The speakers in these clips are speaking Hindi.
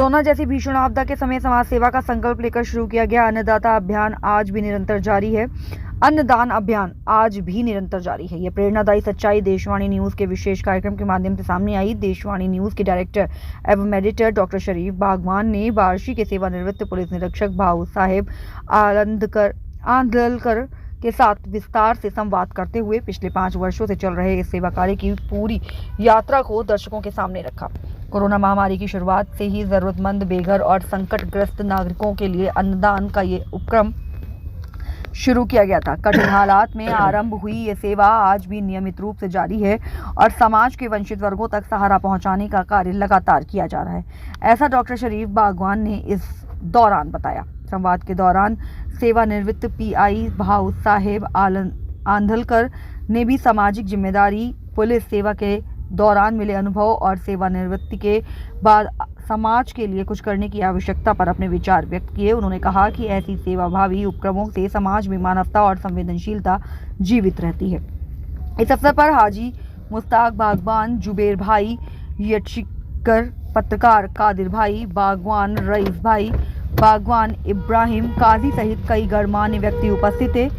कोरोना जैसी भीषण आपदा के समय समाज सेवा का संकल्प लेकर शुरू किया गया अन्नदाता अभियान आज भी निरंतर जारी है। अन्नदान अभियान आज भी निरंतर जारी है। ये प्रेरणादायी सच्चाई देशवाणी न्यूज के विशेष कार्यक्रम के माध्यम से सामने आई। देशवाणी न्यूज के डायरेक्टर एवं एडिटर डॉक्टर शरीफ बागवान ने बार्शी के सेवानिवृत्त पुलिस निरीक्षक भाऊ साहेब आंधलकर के साथ विस्तार से संवाद करते हुए पिछले 5 वर्षों से चल रहे इस सेवा कार्य की पूरी यात्रा को दर्शकों के सामने रखा। कोरोना महामारी की शुरुआत से ही जरूरतमंद, बेघर और संकटग्रस्त नागरिकों के लिए अन्नदान का ये उपक्रम शुरू किया गया था। कठिन हालात में आरंभ हुई ये सेवा आज भी नियमित रूप से जारी है और समाज के वंचित वर्गों तक सहारा पहुंचाने का कार्य लगातार किया जा रहा है। ऐसा डॉक्टर शरीफ बागवान ने इस दौरान बताया। संवाद के दौरान सेवानिवृत्त पीआई भाऊ साहेब आंधलकर ने भी सामाजिक जिम्मेदारी, पुलिस सेवा के दौरान मिले अनुभव और सेवानिवृत्ति के बाद समाज के लिए कुछ करने की आवश्यकता पर अपने विचार व्यक्त किए। उन्होंने कहा कि ऐसी सेवाभावी उपक्रमों से समाज में मानवता और संवेदनशीलता जीवित रहती है। इस अवसर पर हाजी मुश्ताक बागवान, जुबेर भाई यशिकर, पत्रकार कादिर भाई बागवान, रईस भाई बागवान, इब्राहिम काजी सहित कई गणमान्य व्यक्ति उपस्थित थे।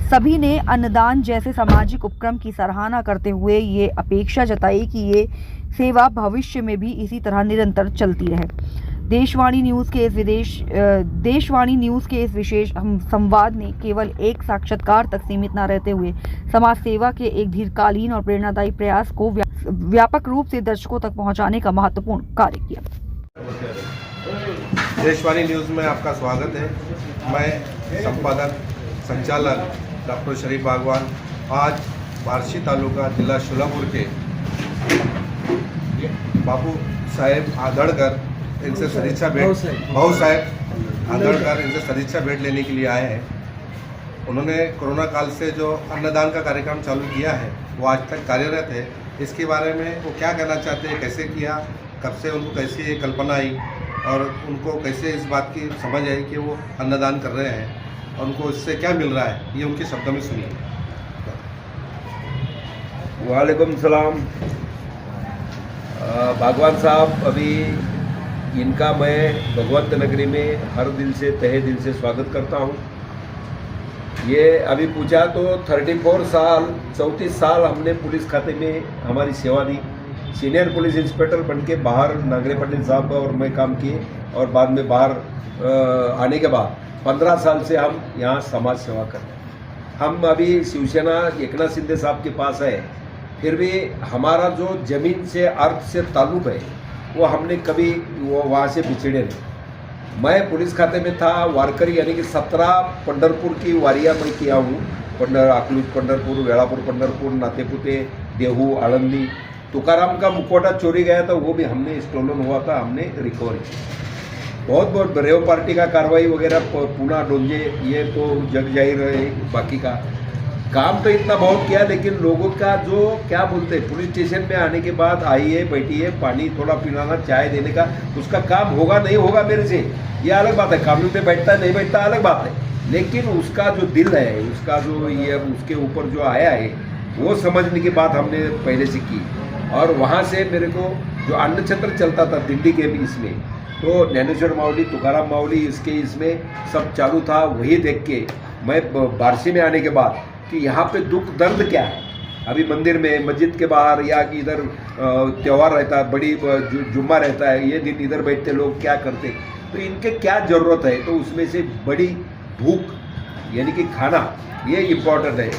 सभी ने अन्नदान जैसे सामाजिक उपक्रम की सराहना करते हुए ये अपेक्षा जताई कि ये सेवा भविष्य में भी इसी तरह निरंतर चलती रहे। देशवाणी न्यूज के इस विशेष संवाद ने केवल एक साक्षात्कार तक सीमित न रहते हुए समाज सेवा के एक दीर्घकालीन और प्रेरणादायी प्रयास को व्यापक रूप से दर्शकों तक पहुंचाने का महत्वपूर्ण कार्य किया। देशवाणी न्यूज़ में आपका स्वागत है। मैं संपादक संचालक डॉक्टर शरीफ बागवान आज बार्शी तालुका जिला शोलापुर के बाबू साहेब आंधलकर इनसे सदिच्छा भेंट भाऊ साहेब आंधलकर इनसे सदिच्छा भेंट लेने के लिए आए हैं। उन्होंने कोरोना काल से जो अन्नदान का कार्यक्रम चालू किया है वो आज तक कार्यरत है। इसके बारे में वो क्या कहना चाहते हैं, कैसे किया, कब से उनको कैसी ये कल्पना आई और उनको कैसे इस बात की समझ आई कि वो अन्नदान कर रहे हैं और उनको इससे क्या मिल रहा है, ये उनके शब्दों में सुनिए। वालेकुम सलाम। बागवान साहब, अभी इनका मैं भगवंत नगरी में हर दिल से तहे दिल से स्वागत करता हूँ। ये अभी पूछा तो 34 साल हमने पुलिस खाते में हमारी सेवा दी। सीनियर पुलिस इंस्पेक्टर बन के बाहर नागरे पटेल साहब और मैं काम किए और बाद में बाहर आने के बाद 15 साल से हम यहाँ समाज सेवा कर रहे हैं। हम अभी शिवसेना एकनाथ शिंदे साहब के पास है, फिर भी हमारा जो ज़मीन से अर्थ से ताल्लुक़ है वो हमने कभी वो वहाँ से बिछड़े नहीं। मैं पुलिस खाते में था, वारकरी यानी कि 17 पंढरपुर की वारियाँ मैं किया हूँ। अकलूज पंढरपुर, वेळापुर पंढरपुर, नातेपुते, देहू, आळंदी। तुकाराम का मुखौटा चोरी गया था, वो भी हमने स्टोलन हुआ था, हमने रिकवर किया। बहुत रेव पार्टी का कार्रवाई वगैरह, पूना डोंजे, ये तो जग जाहिर है। बाकी का काम तो इतना बहुत किया, लेकिन लोगों का जो क्या बोलते हैं, पुलिस स्टेशन में आने के बाद आइए, बैठिए, पानी थोड़ा पिलाना, चाय देने का, उसका काम होगा नहीं होगा मेरे से, ये अलग बात है। कानून पे बैठता है नहीं बैठता अलग बात है, लेकिन उसका जो दिल है, उसका जो ये उसके ऊपर जो आया है वो समझने की बात हमने पहले से की। और वहाँ से मेरे को जो अन्न छत्र चलता था दिल्ली के भी इसमें, तो ज्ञानेश्वर मावली, तुकाराम मावली, इसके इसमें सब चालू था। वही देख के मैं बार्शी में आने के बाद कि यहाँ पे दुख दर्द क्या है। अभी मंदिर में, मस्जिद के बाहर या कि इधर त्यौहार रहता है, बड़ी जुम्मा रहता है, ये दिन इधर बैठते लोग क्या करते, तो इनके क्या ज़रूरत है, तो उसमें से बड़ी भूख यानी कि खाना, ये इम्पोर्टेंट है।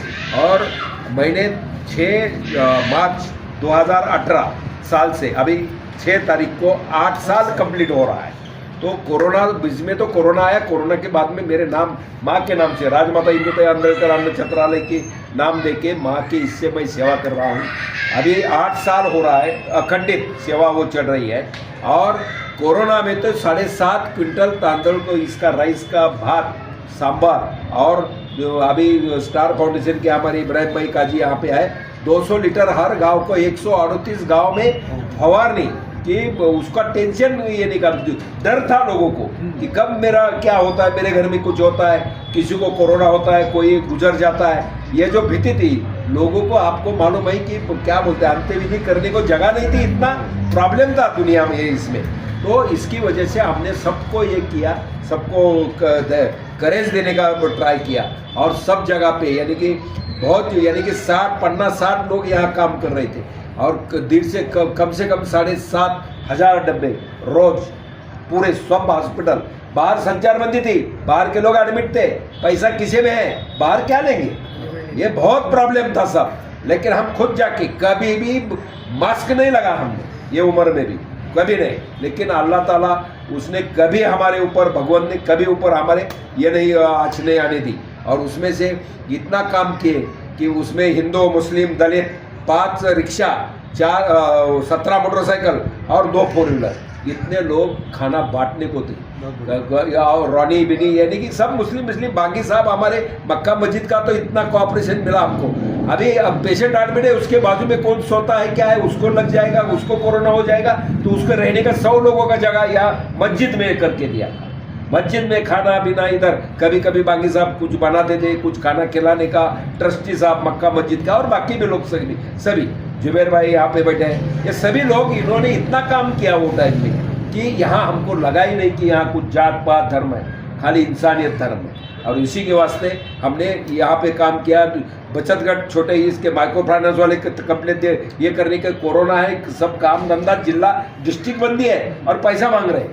और मैंने 6 मार्च 2018 साल से अभी 6 तारीख को 8 साल कंप्लीट हो रहा है। तो कोरोना बीच में तो कोरोना आया, कोरोना के बाद में मेरे नाम माँ के नाम से राजमाता इंदुताई आंधलकर अन्न छत्रालय के नाम देके माँ के इससे मैं सेवा कर रहा हूँ। अभी 8 साल हो रहा है, अखंडित सेवा वो चल रही है। और कोरोना में तो 7.5 क्विंटल तांदुल को इसका राइस का भात, सांभर, और अभी स्टार फाउंडेशन के हमारे इब्राहिम भाई काजी यहाँ पे आए, 200 लीटर हर गांव को 138 गांव में फवारनी कि उसका टेंशन ये निकाल, डर था लोगों को कि कब मेरा क्या होता है, मेरे घर में कुछ होता है, किसी को कोरोना होता है, कोई गुजर जाता है, ये जो भीति थी लोगों को आपको मालूम है कि क्या बोलते हैं, अंत्यविधि करने को जगह नहीं थी, इतना प्रॉब्लम था दुनिया में इसमें। तो इसकी वजह से हमने सबको ये किया, सबको करेज देने का ट्राई किया, और सब जगह पे यानी कि बहुत, यानी कि 50 लोग यहाँ काम कर रहे थे, और दिन से कम 7,500 डब्बे रोज पूरे सब हॉस्पिटल। बाहर संचारबंदी थी, बाहर के लोग एडमिट थे, पैसा किसी में है, बाहर क्या लेंगे, ये बहुत प्रॉब्लम था सब। लेकिन हम खुद जाके कभी भी मास्क नहीं लगा हमने, ये उम्र में भी कभी नहीं। लेकिन अल्लाह ताला उसने कभी हमारे ऊपर, भगवान ने कभी ऊपर हमारे ये नहीं आँच नहीं आने दी, और उसमें से इतना काम किए कि उसमें हिंदू मुस्लिम दलित 5 रिक्शा, 17 मोटरसाइकिल और 2 4 व्हीलर, इतने लोग खाना बांटने को थे। और रॉनी बिनी यानी कि सब मुस्लिम बाकी साहब हमारे मक्का मस्जिद का तो इतना कोऑपरेशन मिला हमको। अभी अब पेशेंट एडमिट है, उसके बाजू में कौन सोता है क्या है, उसको लग जाएगा, उसको कोरोना हो जाएगा, तो उसको रहने का 100 लोगों का जगह यहाँ मस्जिद में करके दिया। मस्जिद में खाना पीना, इधर कभी कभी बाकी साहब कुछ बनाते थे, कुछ खाना खिलाने का, ट्रस्टी साहब मक्का मस्जिद का, और बाकी भी लोग सभी जुबैर भाई यहाँ पे बैठे हैं, ये सभी लोग, इन्होंने इतना काम किया वो टाइम में कि यहाँ हमको लगा ही नहीं कि यहाँ कुछ जात पात धर्म है, खाली इंसानियत धर्म है। और इसी के वास्ते हमने यहाँ पे काम किया। बचत गट छोटे ही इसके माइक्रो फाइनेंस वाले कंप्लेंट दे, ये करने के कोरोना है, सब काम धंधा जिला डिस्ट्रिक्ट बंदी है और पैसा मांग रहे हैं।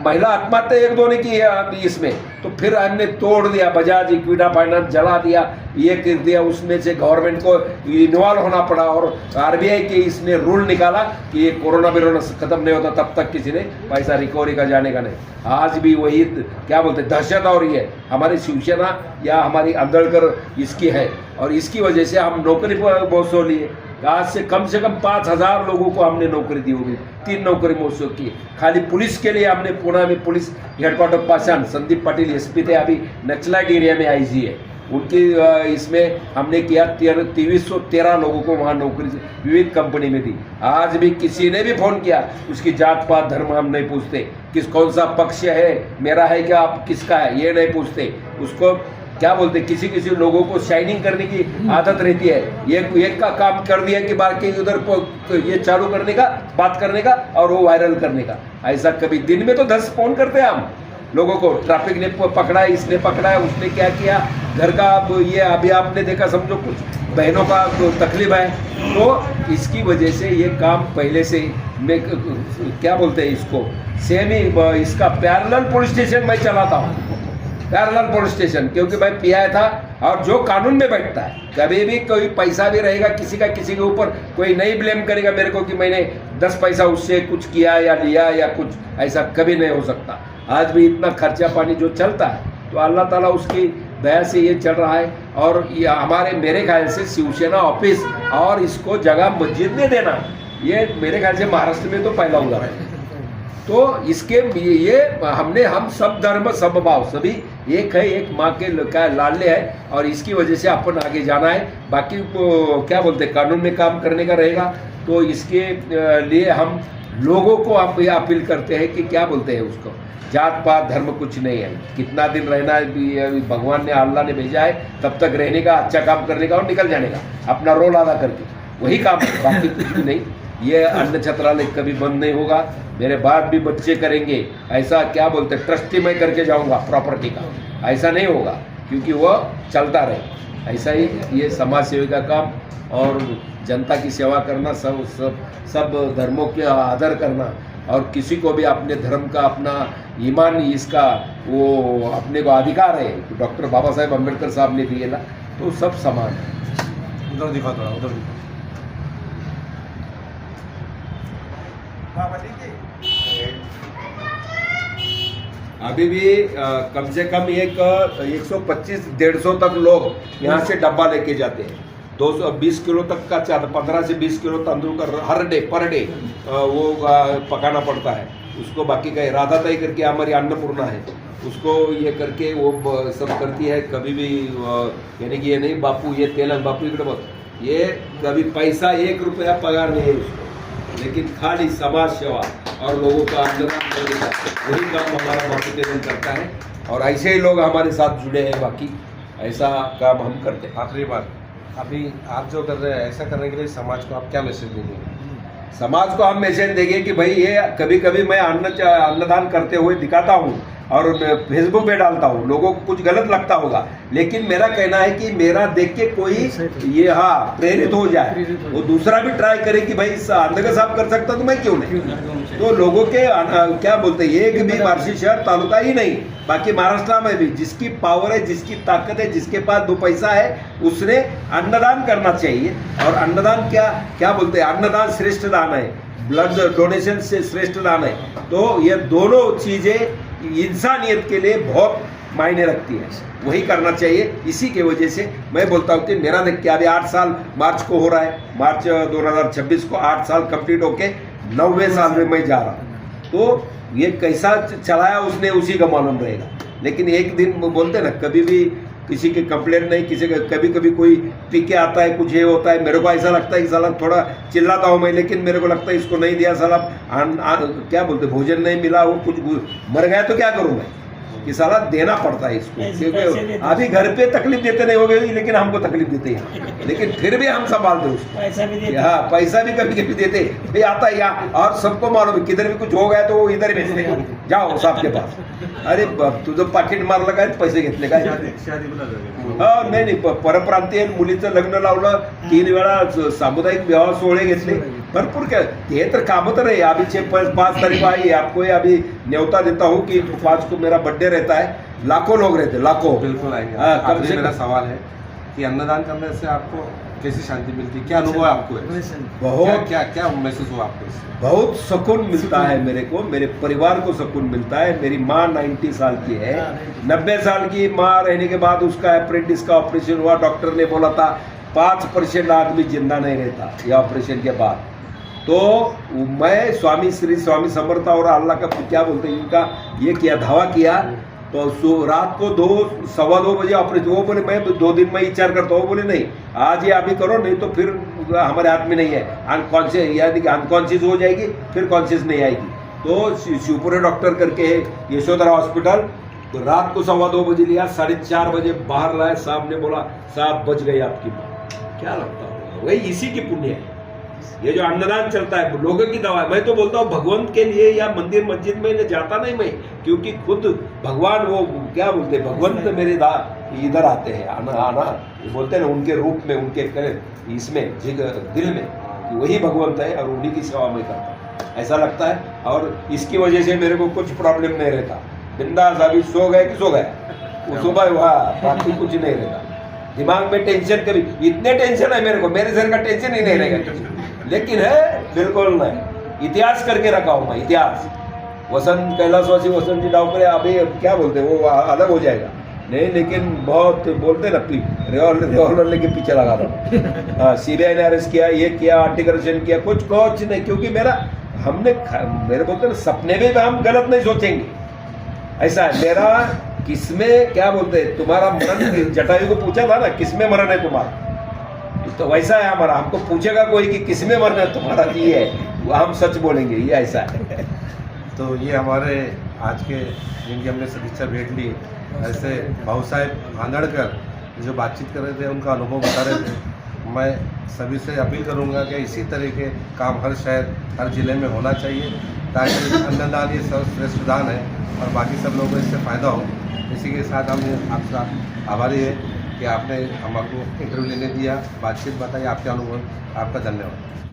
महिला आत्महत्या 1-2 ने की है इसमें, तो फिर हमने तोड़ दिया, बजाज इक्विटा फाइनेंस जला दिया, ये कर दिया। उसमें से गवर्नमेंट को इन्वॉल्व होना पड़ा, और आरबीआई के इसने रूल निकाला कि ये कोरोना खत्म नहीं होता तब तक किसी ने पैसा रिकवरी का जाने का नहीं। आज भी वही क्या बोलते दहशत हो रही है हमारी शिवसेना या हमारी आंदोलकर इसकी है, और इसकी वजह से हम नौकरी बहुत सो लिए। आज से कम 5,000 लोगों को हमने नौकरी दी होगी, 3 नौकरी मौसू की। खाली पुलिस के लिए हमने पुणे में पुलिस हेडक्वार्टर पाषाण संदीप पाटिल एसपी थे, अभी नक्सलाइट एरिया में आईजी है, उनकी इसमें हमने किया 2313 लोगों को वहाँ नौकरी विविध कंपनी में दी। आज भी किसी ने भी फोन किया, उसकी जात पात धर्म हम नहीं पूछते, कौन सा पक्ष है, मेरा है क्या आप किसका है, ये नहीं पूछते। उसको क्या बोलते, किसी लोगों को शाइनिंग करने की आदत रहती है, एक का काम कर दिया कि बाकी उधर ये चालू करने का, बात करने का और वो वायरल करने का। ऐसा कभी दिन में तो 10 फोन करते हैं हम लोगों को, ट्रैफिक ने पकड़ा है, इसने पकड़ा है, उसने क्या किया, घर का ये अभी आपने देखा, समझो कुछ बहनों का तकलीफ है। तो इसकी वजह से ये काम पहले से मैं क्या बोलते हैं इसको, सेमी इसका पैरेलल पुलिस स्टेशन मैं चलाता हूँ, पैरेलल पुलिस स्टेशन, क्योंकि मैं पीआई था। और जो कानून में बैठता है, कभी भी कोई पैसा भी रहेगा किसी के ऊपर, कोई नहीं ब्लेम करेगा मेरे को कि मैंने 10 पैसा उससे कुछ किया या लिया या कुछ, ऐसा कभी नहीं हो सकता। आज भी इतना खर्चा पानी जो चलता है, तो अल्लाह ताला उसकी दया से ये चल रहा है। और ये हमारे मेरे ख्याल से शिवसेना ऑफिस और इसको जगह मस्जिद में देना, ये मेरे ख्याल से महाराष्ट्र में तो पहला हुआ है। तो इसके ये हम सब धर्म सब भाव सभी एक है, एक माँ के लाडले है, और इसकी वजह से अपन आगे जाना है। बाकी क्या बोलते हैं, कानून में काम करने का रहेगा। तो इसके लिए हम लोगों को आप अपील करते हैं कि क्या बोलते हैं उसको, जात पात धर्म कुछ नहीं है, कितना दिन रहना है, भगवान ने अल्लाह ने भेजा है तब तक रहने का, अच्छा काम करने का और निकल जाने का, अपना रोल अदा करके वही काम है, बाकी कुछ भी नहीं। ये अन्न छत्रालय कभी बंद नहीं होगा, मेरे बाद भी बच्चे करेंगे। ऐसा क्या बोलते ट्रस्टी मैं करके जाऊंगा प्रॉपर्टी का, ऐसा नहीं होगा, क्योंकि वो चलता रहे। ऐसा ही ये समाज सेवी का काम और जनता की सेवा करना, सब धर्मों के आदर करना, और किसी को भी अपने धर्म का, अपना ईमान, इसका वो अपने को अधिकार है, डॉक्टर बाबा साहेब अम्बेडकर साहब ने दिए ना, तो सब समान है। उधर दिखा थोड़ा, उधर दिखा। अभी भी कम से कम 125-150 तक लोग यहाँ से डब्बा लेके जाते हैं। 220 किलो तक का 15 से 20 किलो तंदूर का हर डे पर डे वो पकाना पड़ता है उसको। बाकी का राधा ताई करके हमारी अन्नपूर्णा है, उसको ये करके वो सब करती है। कभी भी यानी कि ये नहीं बापू ये तेल बापू इकड़े ये कभी पैसा 1 रुपया पगार नहीं है उसको, लेकिन खाली समाज सेवा और लोगों का अन्नदान करने का वही काम हमारा बापू तेल करता है। और ऐसे ही लोग हमारे साथ जुड़े हैं, बाकी ऐसा काम हम करते हैं। आखिरी बात, अभी आप जो कर रहे हैं ऐसा करने के लिए समाज को आप क्या मैसेज देंगे? समाज को हम मैसेज देंगे कि भाई ये कभी कभी मैं अन्नदान करते हुए दिखाता हूँ और फेसबुक पे डालता हूँ, लोगों को कुछ गलत लगता होगा, लेकिन मेरा कहना है कि मेरा देख के कोई ये प्रेरित हो जाए, वो दूसरा भी ट्राई करे कि भाई अंधे का साफ कर सकता तो मैं क्यों नहीं। तो लोगों के क्या बोलते हैं, एक भी बार्शी शहर तालुका ही नहीं, बाकी महाराष्ट्र में भी जिसकी पावर है, जिसकी ताकत है, जिसके पास 2 पैसा है, उसने अन्नदान करना चाहिए। और अन्नदान क्या बोलते हैं, अन्नदान श्रेष्ठ दान है, ब्लड डोनेशन से श्रेष्ठ दान है। तो ये दोनों चीजें इंसानियत के लिए बहुत मायने रखती है, वही करना चाहिए। इसी के वजह से मैं बोलता हूँ कि मेरा देख के अभी 8 साल मार्च को हो रहा है, मार्च 2026 को 8 साल कंप्लीट होके 9वें साल में मैं जा रहा हूँ। तो ये कैसा चलाया उसने उसी का मालूम रहेगा, लेकिन एक दिन बोलते ना, कभी भी किसी की कंप्लेंट नहीं, किसी का कभी कभी कोई पी के आता है, कुछ ये होता है, मेरे को ऐसा लगता है कि साला थोड़ा चिल्लाता हूँ मैं, लेकिन मेरे को लगता है इसको नहीं दिया साला क्या बोलते भोजन नहीं मिला, वो कुछ मर गया तो क्या करूँ मैं, कि साला देना पड़ता है इसको, क्योंकि अभी घर पे तकलीफ देते नहीं होगे, लेकिन हमको तकलीफ देते हैं, लेकिन फिर भी हम संभालते उसको, पैसा भी कभी कभी देते भाई, आता है यहाँ। और सबको मालूम है किधर भी कुछ हो गया तो वो इधर ही भेजते, जाओ साहब के पास, अरे तुझं पाकिट मारलं काय पैसे घेतले काय, नाही परप्रांतीय मुलीचं लग्न लावलं, 3 वेळा सामुदायिक विवाह सोहळे घेतले, भरपूर क्या, ये तो काम तो रहे। अभी 5 तारीख आई है, आपको ये अभी न्योता देता हूँ कि 5 को मेरा बर्थडे रहता है, लाखों लोग रहते, लाखों। बिल्कुल आएंगे। मेरा सवाल है कि अन्नदान करने से आपको कैसी शांति मिलती है, क्या अनुभव है आपको? बहुत क्या महसूस हुआ आपको इससे? बहुत सुकून मिलता है मेरे को, मेरे परिवार को सुकून मिलता है। मेरी माँ 90 साल की है, 90 साल की माँ रहने के बाद उसका अप्रेंटिस का ऑपरेशन हुआ, डॉक्टर ने बोला था 5% आदमी जिंदा नहीं रहता ये ऑपरेशन के बाद। तो मैं श्री स्वामी समर्थ और अल्लाह का क्या बोलते हैं, इनका ये किया, धावा किया। तो रात को 2-2:15 बजे ऑपरेशन, वो बोले मैं 2 दिन में विचार करता हूँ, बोले नहीं आज ये अभी करो, नहीं तो फिर हमारे हाथ में नहीं है, अनकॉन्शियस यानी कि अनकॉन्शियस हो जाएगी, फिर कॉन्शियस नहीं आएगी। तो शिवपुरी डॉक्टर करके है यशोधरा हॉस्पिटल, तो रात को 2:15 बजे लिया, 4:30 बजे बाहर लाया, साहब ने बोला साहब बच गई आपकी माँ। क्या लगता है, वही इसी की पुण्य है। ये जो अन्नदान चलता है लोगों की दवा है। मैं तो बोलता हूँ भगवंत के लिए या मंदिर मस्जिद में जाता नहीं मैं, क्योंकि खुद भगवान वो क्या बोलते हैं, भगवंत मेरे इधर आते हैं, आना बोलते हैं ना, उनके रूप में, उनके इसमें दिल में, कि वही भगवंत है और उन्हीं की सेवा में करता हूँ, ऐसा लगता है। और इसकी वजह से मेरे को कुछ प्रॉब्लम नहीं रहता, बिंदास। अभी सो गए कि सो गए, वो सुबह हुआ, बाकी कुछ नहीं रहता, दिमाग में टेंशन कभी, इतने टेंशन है मेरे को, मेरे सर का टेंशन ही नहीं रहेगा, लेकिन है बिल्कुल नहीं। इतिहास करके रखा हूं मैं, इतिहास। वसंत कैलाशवासी वसंत जी डावकरे अभी क्या बोलते हैं, वो अलग हो जाएगा नहीं, लेकिन बहुत बोलते ना, रिवॉल्वर लेके पीछे लगा रहा। CBI ने अरेस्ट किया, ये किया, एंटी करप्शन किया, कुछ नहीं, क्योंकि मेरे बोलते ना, सपने में भी हम गलत नहीं सोचेंगे, ऐसा है मेरा। किसमें क्या बोलते हैं, तुम्हारा मरण, जटायु को पूछा था ना किसमें मरण है तुम्हारा, तो वैसा है हमारा। हमको पूछेगा कोई कि किसमें मरना है तुम्हारा, ये है, हम सच बोलेंगे, ये ऐसा है। तो ये हमारे आज के जिनकी हमने सदिच्छा भेंट ली, ऐसे भाऊ साहब आंदड़कर जो बातचीत कर रहे थे, उनका अनुभव बता रहे थे। मैं सभी से अपील करूंगा कि इसी तरह के काम हर शहर, हर जिले में होना चाहिए, ताकि अन्नदान ये सर्वश्रेष्ठ दान है और बाकी सब लोगों को इससे फ़ायदा हो। इसी के साथ हम आपका आभारी है कि आपने हमको इंटरव्यू लेने दिया, बातचीत बताई, आपके अनुभव, आपका धन्यवाद।